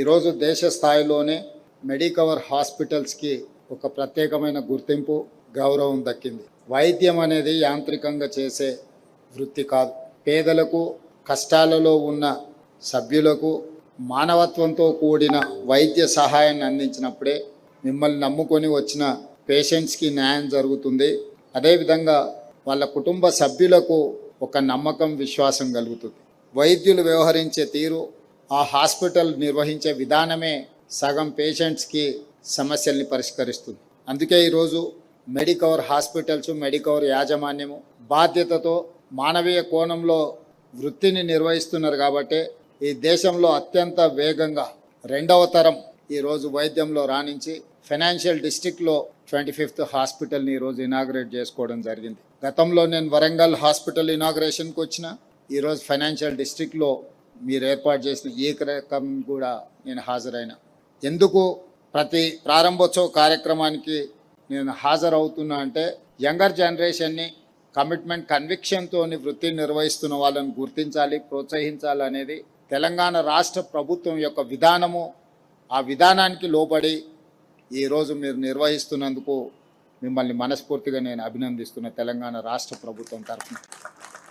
ఈరోజు దేశ స్థాయిలోనే మెడికవర్ హాస్పిటల్స్కి ఒక ప్రత్యేకమైన గుర్తింపు గౌరవం దక్కింది. వైద్యం అనేది యాంత్రికంగా చేసే వృత్తి కాదు. పేదలకు, కష్టాలలో ఉన్న సభ్యులకు మానవత్వంతో కూడిన వైద్య సహాయాన్ని అందించినప్పుడే మిమ్మల్ని నమ్ముకొని వచ్చిన పేషెంట్స్కి న్యాయం జరుగుతుంది. అదేవిధంగా వాళ్ళ కుటుంబ సభ్యులకు ఒక నమ్మకం, విశ్వాసం కలుగుతుంది. వైద్యులు వ్యవహరించే తీరు, ఆ హాస్పిటల్ నిర్వహించే విధానమే సగం పేషెంట్స్కి సమస్యల్ని పరిష్కరిస్తుంది. అందుకే ఈరోజు మెడికవర్ హాస్పిటల్స్, మెడికవర్ యాజమాన్యము బాధ్యతతో మానవీయ కోణంలో వృత్తిని నిర్వహిస్తున్నారు. కాబట్టి ఈ దేశంలో అత్యంత వేగంగా 2వ తరం ఈరోజు వైద్యంలో రాణించి ఫైనాన్షియల్ డిస్ట్రిక్ట్లో 25th హాస్పిటల్ని ఈరోజు ఇనాగ్రేట్ చేసుకోవడం జరిగింది. గతంలో నేను వరంగల్ హాస్పిటల్ ఇనాగ్రేషన్కి వచ్చిన, ఈరోజు ఫైనాన్షియల్ డిస్ట్రిక్ట్లో మీరు ఏర్పాటు చేసిన ఈ రకం కూడా నేను హాజరైన. ఎందుకు ప్రతి ప్రారంభోత్సవ కార్యక్రమానికి నేను హాజరవుతున్నా అంటే యంగర్ జనరేషన్ని కమిట్మెంట్, కన్విక్షన్తో వృత్తిని నిర్వహిస్తున్న వాళ్ళని గుర్తించాలి, ప్రోత్సహించాలి అనేది తెలంగాణ రాష్ట్ర ప్రభుత్వం యొక్క విధానము. ఆ విధానానికి లోబడి ఈరోజు మీరు నిర్వహిస్తున్నందుకు మిమ్మల్ని మనస్ఫూర్తిగా నేను అభినందిస్తున్న తెలంగాణ రాష్ట్ర ప్రభుత్వం తరఫున.